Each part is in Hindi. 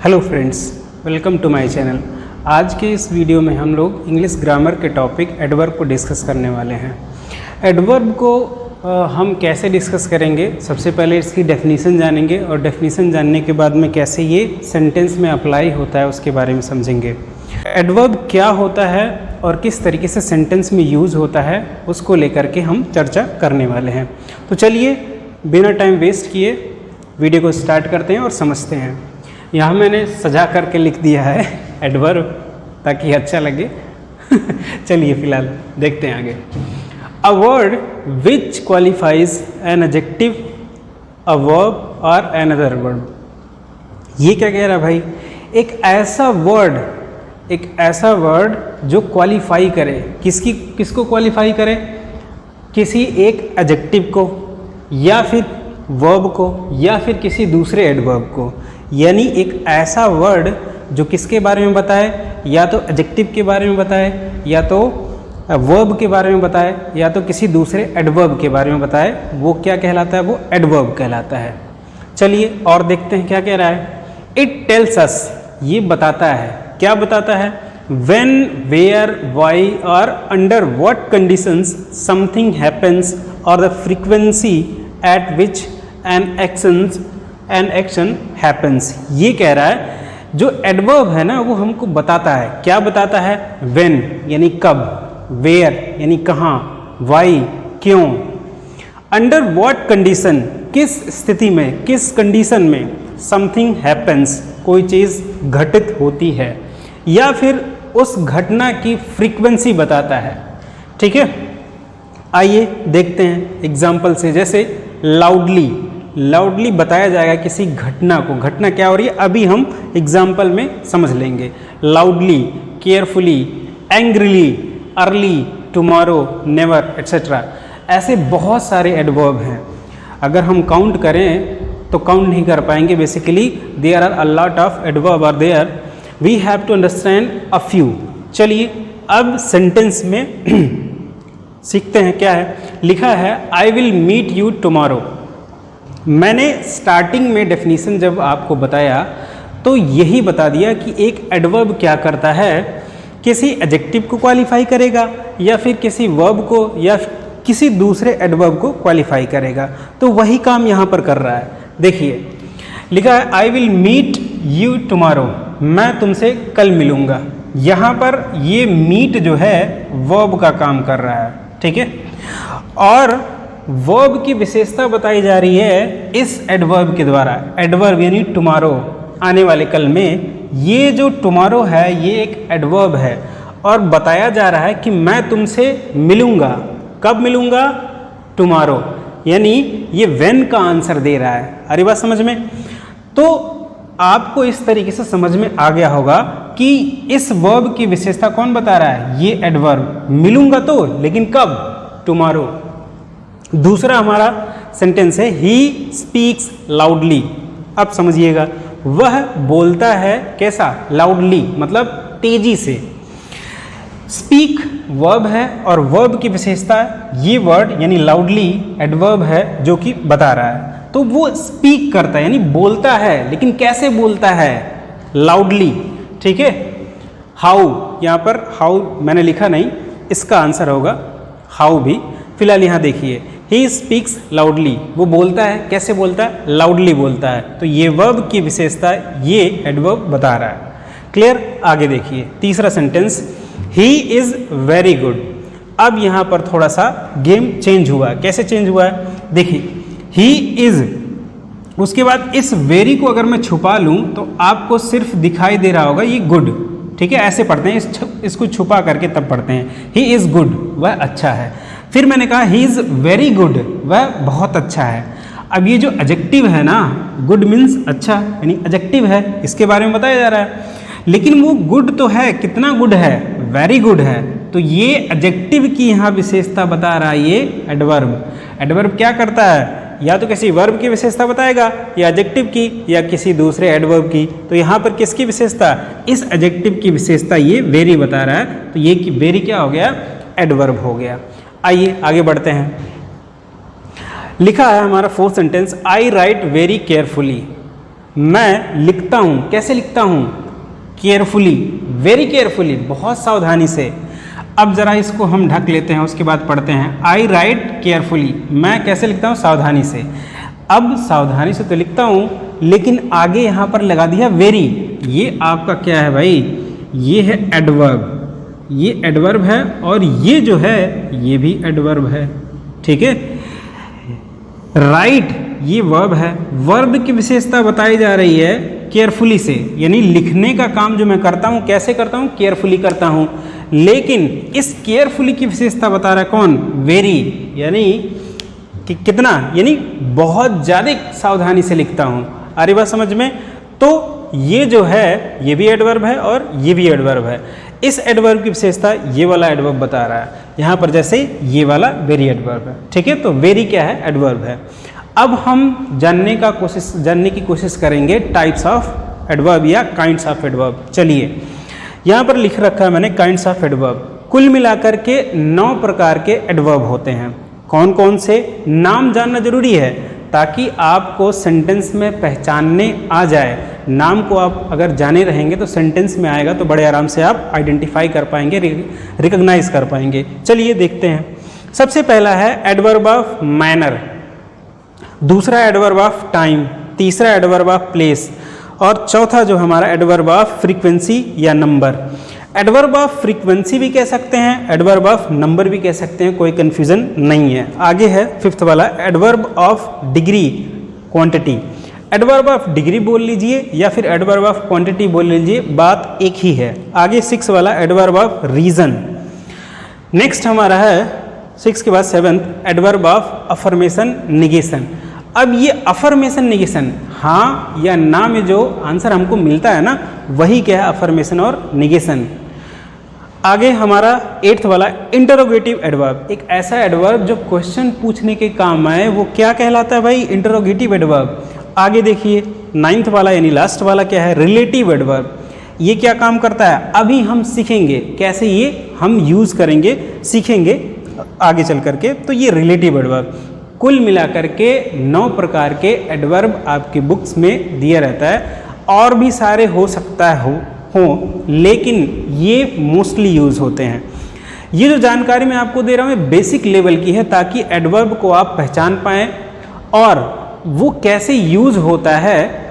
Hello friends, welcome to my channel. आज के इस वीडियो में हम लोग इंग्लिश ग्रामर के टॉपिक एडवर्ब को डिस्कस करने वाले हैं। एडवर्ब को हम कैसे डिस्कस करेंगे, सबसे पहले इसकी डेफिनीशन जानेंगे और डेफिनीशन जानने के बाद में कैसे ये सेंटेंस में अप्लाई होता है उसके बारे में समझेंगे। एडवर्ब क्या होता है और किस तरीके से सेंटेंस में यूज़ होता है उसको लेकर के हम चर्चा करने वाले हैं। तो चलिए बिना टाइम वेस्ट किए वीडियो को स्टार्ट करते हैं और समझते हैं। यहाँ मैंने सजा करके लिख दिया है एडवर्ब ताकि अच्छा लगे। चलिए फिलहाल देखते हैं आगे। A word which qualifies an adjective, a verb और अनदर वर्ब। ये क्या कह रहा है भाई? एक ऐसा वर्ड जो क्वालिफाई करे, किसको क्वालिफाई करे? किसी एक एडजेक्टिव को या फिर वर्ब को या फिर किसी दूसरे एडवर्ब को। यानी एक ऐसा वर्ड जो किसके बारे में बताए, या तो एडजेक्टिव के बारे में बताए, या तो वर्ब के बारे में बताए, या तो किसी दूसरे एडवर्ब के बारे में बताए, वो क्या कहलाता है? वो एडवर्ब कहलाता है। चलिए और देखते हैं क्या कह रहा है। इट टेल्स अस, ये बताता है। क्या बताता है? व्हेन, वेयर, व्हाई और under what conditions something happens और the frequency at which an action happens. ये कह रहा है जो एडवर्ब है ना वो हमको बताता है। क्या बताता है? व्हेन यानी कब, वेयर यानी कहाँ, व्हाई क्यों, अंडर व्हाट कंडीशन किस स्थिति में, किस कंडीशन में, समथिंग हैपेंस कोई चीज़ घटित होती है, या फिर उस घटना की फ्रीक्वेंसी बताता है। ठीक है, आइए देखते हैं एग्जाम्पल से। जैसे लाउडली बताया जाएगा किसी घटना को। घटना क्या हो रही है अभी हम एग्जाम्पल में समझ लेंगे। Loudly, carefully, angrily, early, tomorrow, never etcetera. ऐसे बहुत सारे एडवर्ब हैं। अगर हम काउंट करें तो काउंट नहीं कर पाएंगे। Basically there are a lot of adverb are there, we have to understand a few. चलिए अब सेंटेंस में सीखते हैं क्या है। लिखा है I will meet you tomorrow. मैंने स्टार्टिंग में डेफिनीशन जब आपको बताया तो यही बता दिया कि एक एडवर्ब क्या करता है, किसी एडजेक्टिव को क्वालिफाई करेगा या फिर किसी वर्ब को या किसी दूसरे एडवर्ब को क्वालिफाई करेगा। तो वही काम यहाँ पर कर रहा है। देखिए लिखा है I will meet you tomorrow, मैं तुमसे कल मिलूँगा। यहाँ पर ये मीट जो है वर्ब का काम कर रहा है। ठीक है, और वर्ब की विशेषता बताई जा रही है इस एडवर्ब के द्वारा। एडवर्ब यानी टुमारो, आने वाले कल में। ये जो टुमारो है ये एक एडवर्ब है और बताया जा रहा है कि मैं तुमसे मिलूँगा। कब मिलूँगा? टुमारो। यानी ये व्हेन का आंसर दे रहा है। अरे बात समझ में? तो आपको इस तरीके से समझ में आ गया होगा कि इस वर्ब की विशेषता कौन बता रहा है? ये एडवर्ब। मिलूँगा तो, लेकिन कब? टुमारो। दूसरा हमारा सेंटेंस है ही स्पीक्स लाउडली। अब समझिएगा, वह बोलता है कैसा? लाउडली मतलब तेजी से। स्पीक वर्ब है और वर्ब की विशेषता ये वर्ड यानी लाउडली एडवर्ब है जो कि बता रहा है। तो वो स्पीक करता है यानी बोलता है, लेकिन कैसे बोलता है? लाउडली। ठीक है, हाउ, यहाँ पर हाउ मैंने लिखा नहीं, इसका आंसर होगा हाउ भी। फिलहाल यहाँ देखिए ही स्पीक्स लाउडली, वो बोलता है। कैसे बोलता है? लाउडली बोलता है। तो ये वर्ब की विशेषता ये एडवर्ब बता रहा है। क्लियर? आगे देखिए तीसरा sentence, he is very good. अब यहाँ पर थोड़ा सा गेम चेंज हुआ। कैसे चेंज हुआ है? देखिए ही इज़, उसके बाद इस वेरी को अगर मैं छुपा लूँ तो आपको सिर्फ दिखाई दे रहा होगा ये गुड। ठीक है, ऐसे पढ़ते हैं, इसको छुपा करके तब पढ़ते हैं। ही इज़ गुड, वह अच्छा है। फिर मैंने कहा ही इज़ वेरी गुड, वह बहुत अच्छा है। अब ये जो एडजेक्टिव है ना, गुड मीन्स अच्छा, यानी एडजेक्टिव है, इसके बारे में बताया जा रहा है। लेकिन वो गुड तो है, कितना गुड है? वेरी गुड है। तो ये एडजेक्टिव की यहाँ विशेषता बता रहा है ये एडवर्ब। एडवर्ब क्या करता है? या तो किसी वर्ब की विशेषता बताएगा, या एडजेक्टिव की, या किसी दूसरे एडवर्ब की। तो यहाँ पर किसकी विशेषता? इस एडजेक्टिव की विशेषता ये वेरी बता रहा है। तो ये वेरी क्या हो गया? एडवर्ब हो गया। आइए आगे बढ़ते हैं। लिखा है हमारा फोर्थ सेंटेंस, आई राइट वेरी केयरफुली। मैं लिखता हूँ, कैसे लिखता हूँ? केयरफुली, वेरी केयरफुली, बहुत सावधानी से। अब जरा इसको हम ढक लेते हैं, उसके बाद पढ़ते हैं। आई राइट केयरफुली, मैं कैसे लिखता हूँ? सावधानी से। अब सावधानी से तो लिखता हूँ, लेकिन आगे यहाँ पर लगा दिया वेरी। ये आपका क्या है भाई? ये है एडवर्ब, ये एडवर्ब है, और ये जो है ये भी एडवर्ब है, ठीक है। राइट ये वर्ब है, वर्ब की विशेषता बताई जा रही है केयरफुली से, यानी लिखने का काम जो मैं करता हूँ कैसे करता हूँ? केयरफुली करता हूँ। लेकिन इस केयरफुली की विशेषता बता रहा है कौन? वेरी, यानी कि कितना, यानी बहुत ज़्यादा सावधानी से लिखता हूँ। आ रही बात समझ में? तो ये जो है ये भी एडवर्ब है और ये भी एडवर्ब है। इस एडवर्ब की विशेषता ये वाला एडवर्ब बता रहा है यहाँ पर, जैसे ये वाला वेरी एडवर्ब है, ठीक है। तो वेरी क्या है? एडवर्ब है। अब हम जानने की कोशिश करेंगे टाइप्स ऑफ एडवर्ब या काइंड्स ऑफ एडवर्ब। चलिए, यहाँ पर लिख रखा है मैंने काइंड्स ऑफ एडवर्ब। कुल मिलाकर के 9 प्रकार के एडवर्ब होते हैं। कौन कौन से? नाम जानना जरूरी है ताकि आपको सेंटेंस में पहचानने आ जाए। नाम को आप अगर जाने रहेंगे तो सेंटेंस में आएगा तो बड़े आराम से आप आइडेंटिफाई कर पाएंगे, रिकॉग्नाइज कर पाएंगे। चलिए देखते हैं। सबसे पहला है एडवर्ब ऑफ मैनर, दूसरा एडवर्ब ऑफ टाइम, तीसरा एडवर्ब ऑफ प्लेस, और चौथा जो हमारा एडवर्ब ऑफ फ्रीक्वेंसी या नंबर। एडवर्ब ऑफ फ्रीक्वेंसी भी कह सकते हैं, एडवर्ब ऑफ नंबर भी कह सकते हैं, कोई कंफ्यूजन नहीं है। आगे है 5th वाला adverb of degree, quantity. Adverb of degree बोल लीजिए या फिर एडवर्ब ऑफ क्वांटिटी बोल लीजिए, बात एक ही है। आगे 6 वाला एडवर्ब ऑफ रीजन। नेक्स्ट हमारा है 6 के बाद 7th adverb of affirmation negation. अब ये अफर्मेशन निगेशन, हाँ या ना में जो आंसर हमको मिलता है ना, वही क्या है? अफर्मेशन और निगेशन। आगे हमारा 8th वाला इंटरोगेटिव एडवर्ब, एक ऐसा एडवर्ब जो क्वेश्चन पूछने के काम आए, वो क्या कहलाता है भाई? Interrogative adverb. आगे देखिए 9th वाला यानी लास्ट वाला क्या है? Relative adverb. ये क्या काम करता है? अभी हम सीखेंगे कैसे ये हम यूज करेंगे, सीखेंगे आगे चल करके। तो ये रिलेटिव एडवर्ब। कुल मिलाकर के 9 प्रकार के एडवर्ब आपकी बुक्स में दिया रहता है, और भी सारे हो सकता है हो, लेकिन ये मोस्टली यूज होते हैं। ये जो जानकारी मैं आपको दे रहा हूँ बेसिक लेवल की है, ताकि एडवर्ब को आप पहचान पाएँ और वो कैसे यूज होता है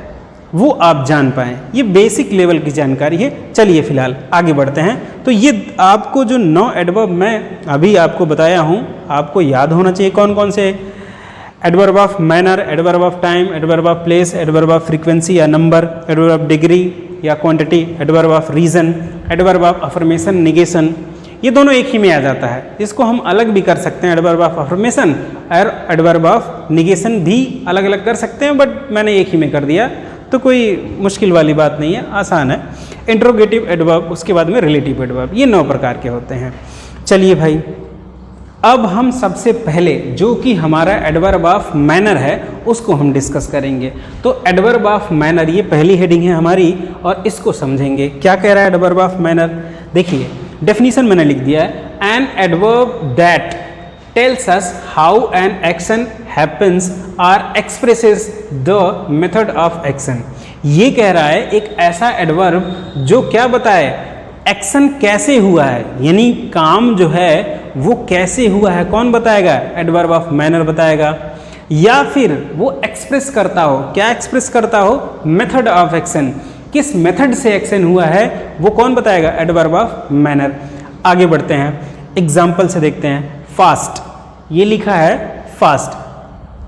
वो आप जान पाएँ। ये बेसिक लेवल की जानकारी है। चलिए फिलहाल आगे बढ़ते हैं। तो ये आपको जो 9 एडवर्ब मैं अभी आपको बताया हूँ, आपको याद होना चाहिए कौन कौन से? Adverb of manner, adverb of time, adverb of place, adverb of frequency या नंबर, एडवर्ब ऑफ डिग्री या quantity, adverb of reason, adverb of affirmation negation. ये दोनों एक ही में आ जाता है। इसको हम अलग भी कर सकते हैं, एडवर्ब ऑफ अफर्मेशन और एडवर्ब ऑफ निगेशन भी अलग अलग कर सकते हैं, बट मैंने एक ही में कर दिया, तो कोई मुश्किल वाली बात नहीं है, आसान है। इंट्रोगेटिव एडवर्ब, उसके बाद में रिलेटिव एडवर्ब, ये 9 प्रकार के होते हैं। चलिए भाई, अब हम सबसे पहले जो कि हमारा एडवर्ब ऑफ मैनर है उसको हम डिस्कस करेंगे। तो एडवर्ब ऑफ मैनर ये पहली हेडिंग है हमारी, और इसको समझेंगे। क्या कह रहा है एडवर्ब ऑफ मैनर? देखिए डेफिनेशन मैंने लिख दिया है। An adverb that tells us how an action happens और expresses the method of action. ये कह रहा है एक ऐसा एडवर्ब जो क्या बताए? एक्शन कैसे हुआ है, यानी काम जो है वो कैसे हुआ है, कौन बताएगा? एडवर्ब ऑफ मैनर बताएगा। या फिर वो एक्सप्रेस करता हो, क्या एक्सप्रेस करता हो? मेथड ऑफ एक्शन, किस मेथड से एक्शन हुआ है वो कौन बताएगा? Adverb of manner. आगे बढ़ते हैं, एग्जाम्पल से देखते हैं। फास्ट, ये लिखा है फास्ट,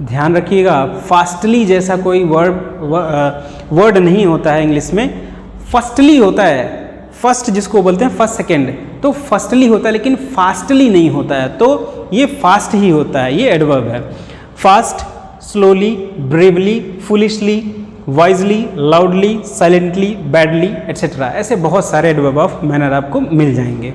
ध्यान रखिएगा फास्टली जैसा कोई वर्ड नहीं होता है इंग्लिश में, फर्स्टली होता है। फर्स्ट जिसको बोलते हैं फर्स्ट सेकेंड, तो फर्स्टली होता है लेकिन फास्टली नहीं होता है, तो ये फास्ट ही होता है, ये एडवर्ब है। Fast, slowly, bravely, foolishly, wisely, loudly, silently, badly etcetera, ऐसे बहुत सारे एडवर्ब ऑफ मैनर आपको मिल जाएंगे।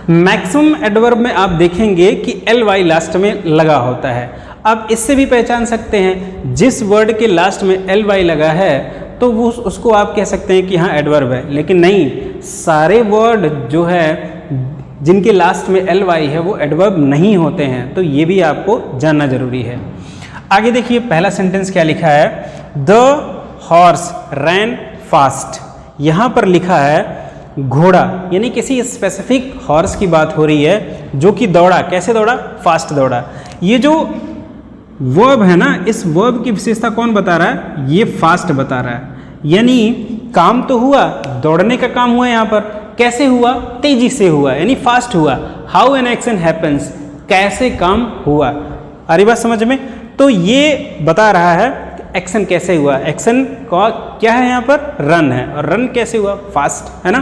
मैक्सिमम एडवर्ब में आप देखेंगे कि ly लास्ट में लगा होता है। आप इससे भी पहचान सकते हैं, जिस वर्ड के लास्ट में ly लगा है तो वो उसको आप कह सकते हैं कि हाँ एडवर्ब है, लेकिन नहीं, सारे वर्ड जो है जिनके लास्ट में ly है वो एडवर्ब नहीं होते हैं, तो ये भी आपको जानना जरूरी है। आगे देखिए पहला सेंटेंस क्या लिखा है? The horse ran fast. यहाँ पर लिखा है घोड़ा, यानी किसी स्पेसिफिक हॉर्स की बात हो रही है जो कि दौड़ा। कैसे दौड़ा? फास्ट दौड़ा। ये जो वर्ब है ना, इस वर्ब की विशेषता कौन बता रहा है? ये फास्ट बता रहा है। यानी काम तो हुआ, दौड़ने का काम हुआ यहाँ पर। कैसे हुआ? तेजी से हुआ, यानी फास्ट हुआ। हाउ एन एक्शन हैपन्स, कैसे काम हुआ। आ रही बात समझ में? तो ये बता रहा है एक्शन कैसे हुआ। एक्शन का क्या है यहाँ पर? रन है। और रन कैसे हुआ? फास्ट, है ना।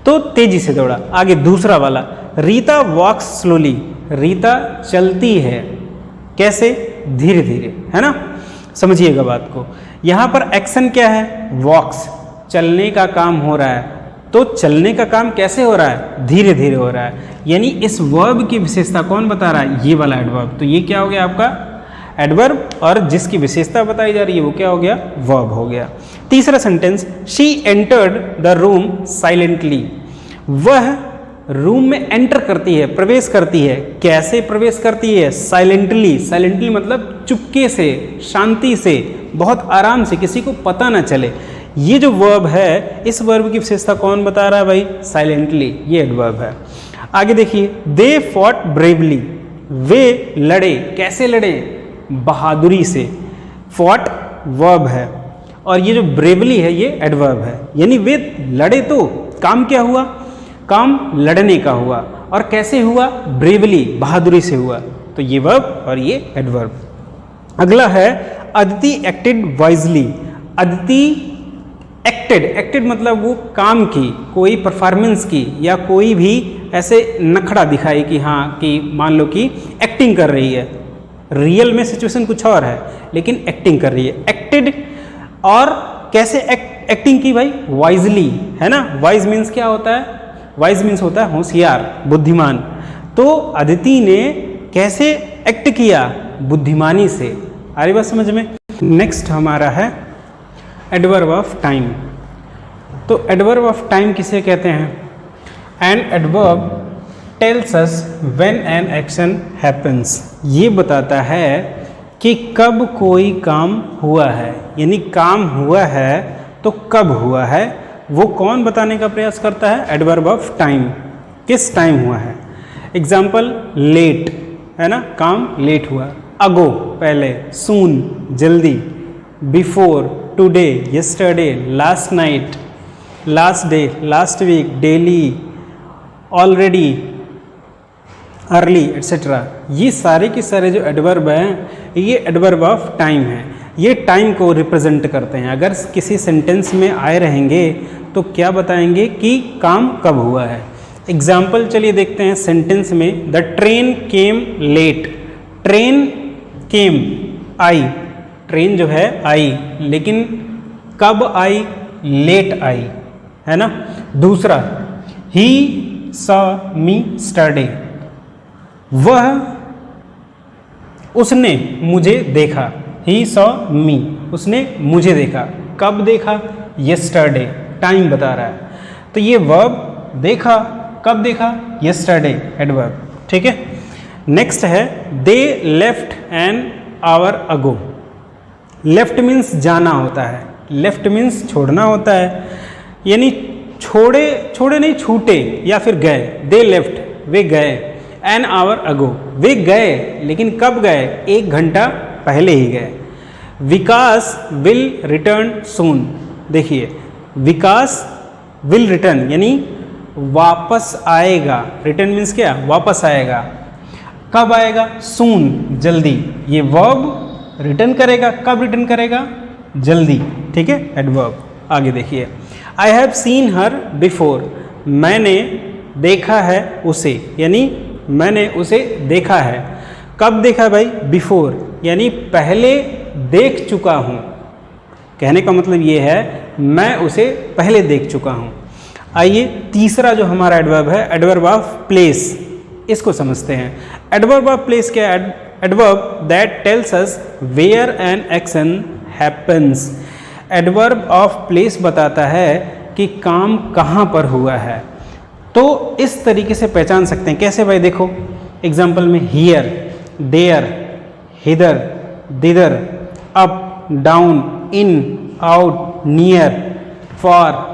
तो तेजी से दौड़ा। आगे दूसरा वाला, रीता वॉक्स स्लोली, रीता चलती है। कैसे? धीरे धीरे, है ना। समझिएगा बात को। यहाँ पर एक्शन क्या है? वॉक्स, चलने का काम हो रहा है। तो चलने का काम कैसे हो रहा है? धीरे धीरे हो रहा है। यानी इस वर्ब की विशेषता कौन बता रहा है? ये वाला एडवर्ब। तो ये क्या हो गया आपका? एडवर्ब। और जिसकी विशेषता बताई जा रही है वो क्या हो गया? वर्ब हो गया। तीसरा sentence, she entered the room silently, वह रूम में एंटर करती है, प्रवेश करती है। कैसे प्रवेश करती है? साइलेंटली। साइलेंटली मतलब चुपके से, शांति से, बहुत आराम से, किसी को पता ना चले। ये जो वर्ब है, इस वर्ब की विशेषता कौन बता रहा है भाई? साइलेंटली। ये एडवर्ब है। आगे देखिए, दे फॉट ब्रेवली, वे लड़े। कैसे लड़े? बहादुरी से। फॉट वर्ब है और ये जो ब्रेवली है ये एडवर्ब है। यानी वे लड़े तो काम क्या हुआ? काम लड़ने का हुआ। और कैसे हुआ? ब्रेवली, बहादुरी से हुआ। तो ये वर्ब और ये एडवर्ब। अगला है, Aditi acted wisely. Aditi acted, acted मतलब वो काम की, कोई परफॉर्मेंस की, या कोई भी ऐसे नखड़ा दिखाई कि हाँ, कि मान लो कि एक्टिंग कर रही है। रियल में सिचुएशन कुछ और है लेकिन एक्टिंग कर रही है। एक्टेड। और कैसे एक्टिंग की भाई? वाइजली, है ना। वाइज मीन्स क्या होता है? वाइज मीन्स होता है होशियार, बुद्धिमान। तो अदिति ने कैसे एक्ट किया? बुद्धिमानी से। आ रही बात समझ में? नेक्स्ट हमारा है एडवर्ब ऑफ टाइम। तो एडवर्ब ऑफ टाइम किसे कहते हैं? An adverb tells us when an action happens. ये बताता है कि कब कोई काम हुआ है, यानी काम हुआ है तो कब हुआ है, वो कौन बताने का प्रयास करता है? Adverb of time. किस टाइम हुआ है? एग्जाम्पल, लेट, है ना, काम लेट हुआ। अगो पहले, सून जल्दी, before today, yesterday, last night, last day, last week, daily, already, early, etcetera. ये सारे के सारे जो एडवर्ब हैं ये एडवर्ब ऑफ टाइम है। ये टाइम को रिप्रेजेंट करते हैं। अगर किसी सेंटेंस में आए रहेंगे तो क्या बताएंगे कि काम कब हुआ है। एग्जाम्पल चलिए देखते हैं सेंटेंस में। The train came late. Train came, आई, ट्रेन जो है आई, लेकिन कब आई? लेट आई, है ना। दूसरा, ही सॉ मी स्टरडे, वह, उसने मुझे देखा। ही सॉ मी, उसने मुझे देखा। कब देखा? यस्टरडे, टाइम बता रहा है। तो ये वर्ब देखा, कब देखा? Yesterday, adverb. ठीक है। नेक्स्ट है, they left an hour ago. Left means जाना होता है, लेफ्ट मीन्स छोड़ना होता है, यानी छोड़े, छोड़े नहीं, छूटे या फिर गए। दे लेफ्ट, वे गए। एन आवर अगो, वे गए, लेकिन कब गए? 1 घंटा पहले ही गए। विकास विल रिटर्न सून। देखिए, विकास विल रिटर्न यानी वापस आएगा। रिटर्न मीन्स क्या? वापस आएगा। कब आएगा? सून, जल्दी। ये वर्ब रिटर्न करेगा। कब रिटर्न करेगा? जल्दी। ठीक है, एडवर्ब। आगे देखिए, I have seen her before. मैंने देखा है उसे, यानी मैंने उसे देखा है। कब देखा भाई? बिफोर, यानी पहले देख चुका हूँ। कहने का मतलब ये है मैं उसे पहले देख चुका हूँ। आइए तीसरा जो हमारा एडवर्ब है, एडवर्ब ऑफ प्लेस, इसको समझते हैं। एडवर्ब ऑफ प्लेस क्या है? Adverb that tells us where an action happens. Adverb of place बताता है कि काम कहाँ पर हुआ है। तो इस तरीके से पहचान सकते हैं। कैसे भाई? देखो एग्जाम्पल में, here, there, hither, thither, up, down, in, out, near, far,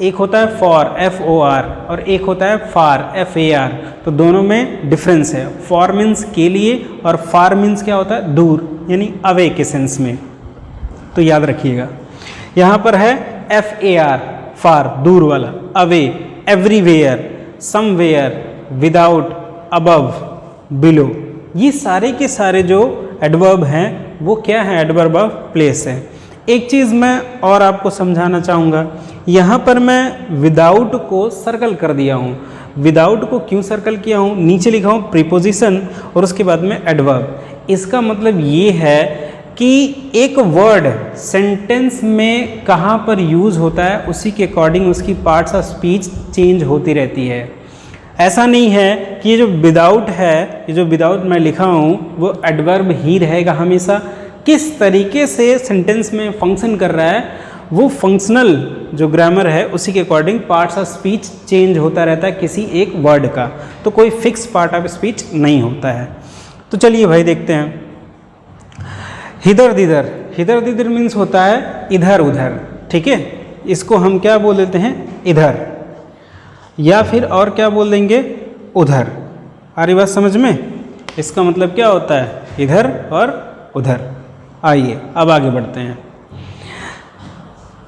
एक होता है फॉर FOR और एक होता है फार FAR, तो दोनों में डिफरेंस है। फॉर मीन्स के लिए और फार मीन्स क्या होता है, दूर, यानी अवे के सेंस में, तो याद रखिएगा। यहाँ पर है FAR, फार, दूर वाला, away, everywhere, somewhere, without, above, below, ये सारे के सारे जो एडवर्ब हैं वो क्या है, एडवर्ब ऑफ प्लेस है। एक चीज़ मैं और आपको समझाना चाहूँगा, यहाँ पर मैं विदाउट को सर्कल कर दिया हूँ। विदाउट को क्यों सर्कल किया हूँ, नीचे लिखा हूँ प्रीपोजिशन और उसके बाद में एडवर्ब। इसका मतलब ये है कि एक वर्ड सेंटेंस में कहाँ पर यूज़ होता है उसी के अकॉर्डिंग उसकी पार्ट्स ऑफ स्पीच चेंज होती रहती है। ऐसा नहीं है कि ये जो विदाउट है, ये जो विदाउट मैं लिखा हूँ वो एडवर्ब ही रहेगा हमेशा। किस तरीके से सेंटेंस में फंक्शन कर रहा है वो फंक्शनल जो ग्रामर है उसी के according parts of speech change होता रहता है किसी एक वर्ड का, तो कोई फिक्स पार्ट ऑफ स्पीच नहीं होता है। तो चलिए भाई देखते हैं। हिदर दिदर, हिदर दिदर मीन्स होता है इधर उधर, ठीक है, इसको हम क्या बोल देते हैं, इधर, या फिर और क्या बोल देंगे, उधर। आ रही बात समझ में, इसका मतलब क्या होता है, इधर और उधर। आइए अब आगे बढ़ते हैं।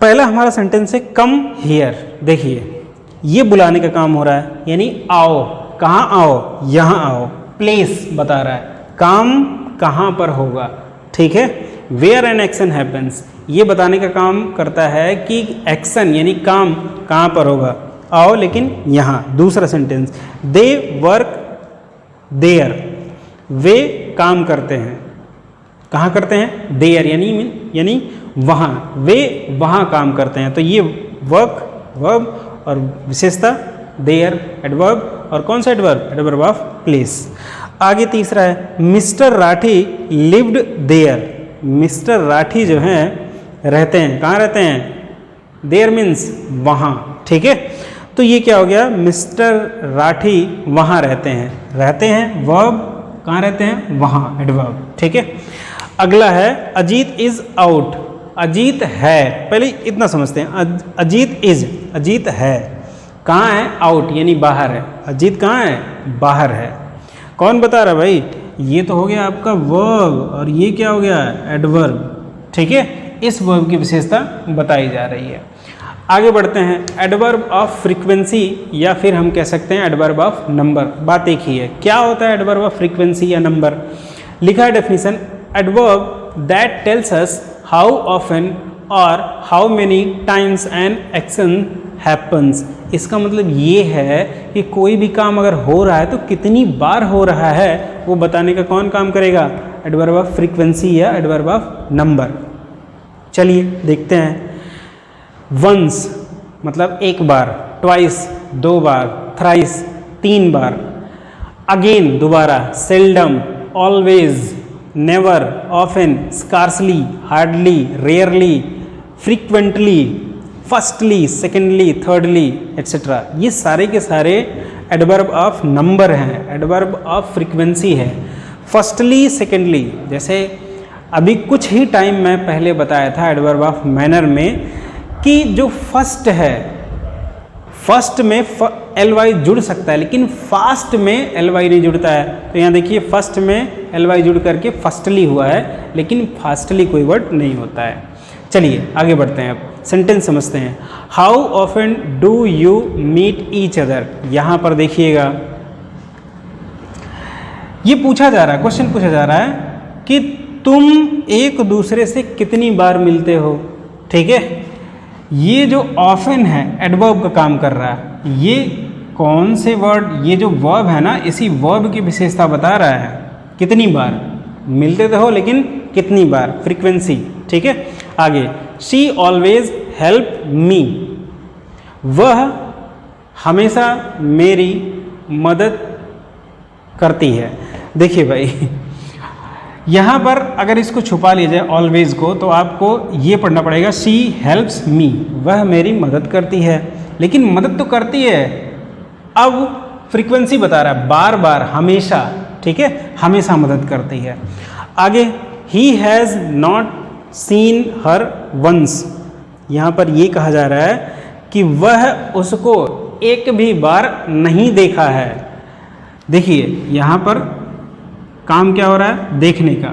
पहला हमारा सेंटेंस है कम हियर। देखिए ये बुलाने का काम हो रहा है, यानी आओ, कहाँ आओ, यहाँ आओ। प्लेस बता रहा है, काम कहाँ पर होगा, ठीक है। वेयर एन एक्शन हैपन्स, ये बताने का काम करता है कि एक्शन यानी काम कहाँ पर होगा, आओ लेकिन यहाँ। दूसरा सेंटेंस, दे वर्क देयर, वे काम करते हैं, कहाँ करते हैं, देयर यानी वहाँ, वे वहाँ काम करते हैं। तो ये वर्क वर्ब और विशेषता देयर एडवर्ब, और कौन सा एडवर्ब, एडवर्ब ऑफ प्लेस। आगे तीसरा है mister Rathi lived there. Mister Rathi जो हैं रहते हैं, कहाँ रहते हैं, देयर मीन्स वहाँ, ठीक है। तो ये क्या हो गया, मिस्टर राठी वहाँ रहते हैं, वर्ब कहाँ रहते हैं, वहाँ, एडवर्ब, ठीक है। अगला है अजीत इज आउट। अजीत है, पहले इतना समझते हैं, अजीत इज, अजीत है, कहाँ है, आउट यानी बाहर है। अजीत कहाँ है, बाहर है। कौन बता रहा है भाई, ये तो हो गया आपका वर्ब और ये क्या हो गया, एडवर्ब, ठीक है। इस वर्ब की विशेषता बताई जा रही है। आगे बढ़ते हैं, एडवर्ब ऑफ फ्रीक्वेंसी या फिर हम कह सकते हैं एडवर्ब ऑफ नंबर। बात एक ही है, क्या होता है एडवर्ब ऑफ फ्रीक्वेंसी या नंबर। लिखा है definition, adverb that tells us how often और how many times an action happens. इसका मतलब ये है कि कोई भी काम अगर हो रहा है तो कितनी बार हो रहा है वो बताने का कौन काम करेगा, एडवर्ब ऑफ फ्रीक्वेंसी या एडवर्ब ऑफ नंबर। चलिए देखते हैं। वंस मतलब एक बार, ट्वाइस दो बार, थ्राइस तीन बार, अगेन दोबारा, seldom, always, never, often, scarcely, hardly, rarely, frequently, firstly, secondly, thirdly etcetera. ये सारे के सारे एडवर्ब ऑफ नंबर हैं, एडवर्ब ऑफ फ्रीक्वेंसी है। फर्स्टली, सेकेंडली, जैसे अभी कुछ ही टाइम मैं पहले बताया था एडवर्ब ऑफ मैनर में कि जो फर्स्ट है, फर्स्ट में ly जुड़ सकता है लेकिन फास्ट में ly नहीं जुड़ता है। तो यहाँ देखिए फर्स्ट में ly जुड़ करके फर्स्टली हुआ है लेकिन फास्टली कोई वर्ड नहीं होता है। चलिए आगे बढ़ते हैं, अब सेंटेंस समझते हैं। How often do you meet each other. यहाँ पर देखिएगा ये पूछा जा रहा है, क्वेश्चन पूछा जा रहा है कि तुम एक दूसरे से कितनी बार मिलते हो, ठीक है। ये जो ऑफन है एडवर्ब का काम कर रहा है, ये कौन से वर्ड, ये जो वर्ब है ना इसी वर्ब की विशेषता बता रहा है, कितनी बार मिलते तो हो लेकिन कितनी बार, फ्रीक्वेंसी, ठीक है। आगे, शी ऑलवेज हेल्प मी, वह हमेशा मेरी मदद करती है। देखिए भाई यहाँ पर अगर इसको छुपा लिया जाए ऑलवेज को तो आपको ये पढ़ना पड़ेगा, शी हेल्प्स मी, वह मेरी मदद करती है। लेकिन मदद तो करती है, अब फ्रीक्वेंसी बता रहा है, बार बार, हमेशा, ठीक है, हमेशा मदद करती है। आगे, he has not seen her once, यहाँ पर ये कहा जा रहा है कि वह उसको एक भी बार नहीं देखा है। देखिए यहाँ पर काम क्या हो रहा है, देखने का,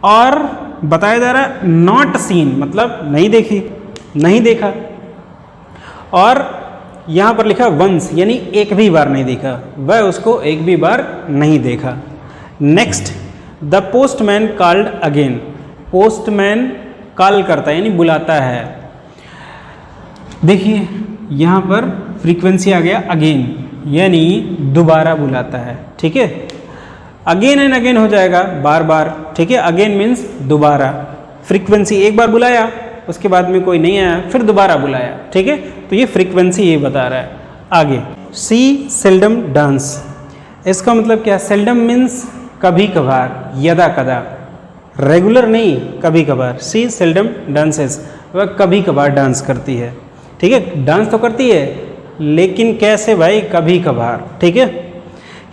और बताया जा रहा है नॉट सीन मतलब नहीं देखी, नहीं देखा, और यहाँ पर लिखा वंस यानी एक भी बार नहीं देखा, वह उसको एक भी बार नहीं देखा। Next, the postman called again, postman call करता है यानी बुलाता है। देखिए यहाँ पर फ्रीक्वेंसी आ गया अगेन यानी दोबारा बुलाता है, ठीक है। अगेन एंड अगेन हो जाएगा बार बार, ठीक है। अगेन मीन्स दोबारा, फ्रीक्वेंसी एक बार बुलाया उसके बाद में कोई नहीं आया फिर दोबारा बुलाया, ठीक है। तो ये फ्रीक्वेंसी ये बता रहा है। आगे, सी सेल्डम डांस, इसका मतलब क्या, सेल्डम मीन्स कभी कभार, यदा कदा, रेगुलर नहीं कभी कभार। सी सेल्डम डांसेस, वह कभी कभार डांस करती है, ठीक है। डांस तो करती है लेकिन कैसे भाई, कभी कभार, ठीक है।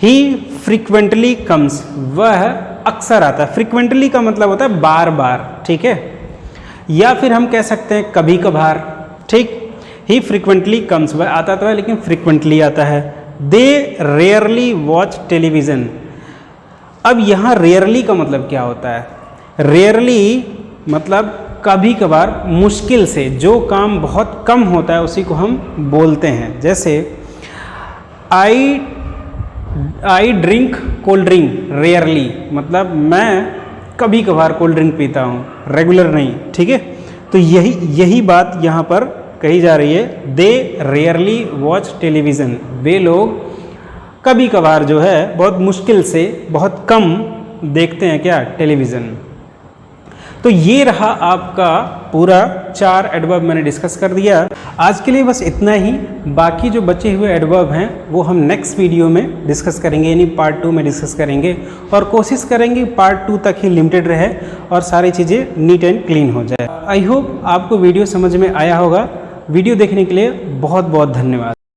ही फ्रीक्वेंटली कम्स, वह अक्सर आता है। फ्रीक्वेंटली का मतलब होता है बार बार, ठीक है। या फिर हम कह सकते हैं कभी कभार, ठीक। ही फ्रीक्वेंटली कम्स, वह आता तो है लेकिन फ्रीक्वेंटली आता है। दे रेयरली वॉच टेलीविज़न, अब यहाँ रेयरली का मतलब क्या होता है, रेयरली मतलब कभी कभार, मुश्किल से, जो काम बहुत कम होता है उसी को हम बोलते हैं। जैसे I drink cold drink rarely, मतलब मैं कभी कभार कोल्ड ड्रिंक पीता हूँ, रेगुलर नहीं, ठीक है। तो यही बात यहाँ पर कही जा रही है। दे रेयरली वॉच टेलीविज़न, वे लोग कभी कभार जो है बहुत मुश्किल से, बहुत कम देखते हैं क्या, टेलीविज़न। तो ये रहा आपका पूरा 4 एडवर्ब मैंने डिस्कस कर दिया। आज के लिए बस इतना ही, बाकी जो बचे हुए एडवर्ब हैं वो हम नेक्स्ट वीडियो में डिस्कस करेंगे, यानी पार्ट 2 में डिस्कस करेंगे, और कोशिश करेंगे पार्ट 2 तक ही लिमिटेड रहे और सारी चीज़ें नीट एंड क्लीन हो जाए। आई होप आपको वीडियो समझ में आया होगा। वीडियो देखने के लिए बहुत बहुत धन्यवाद।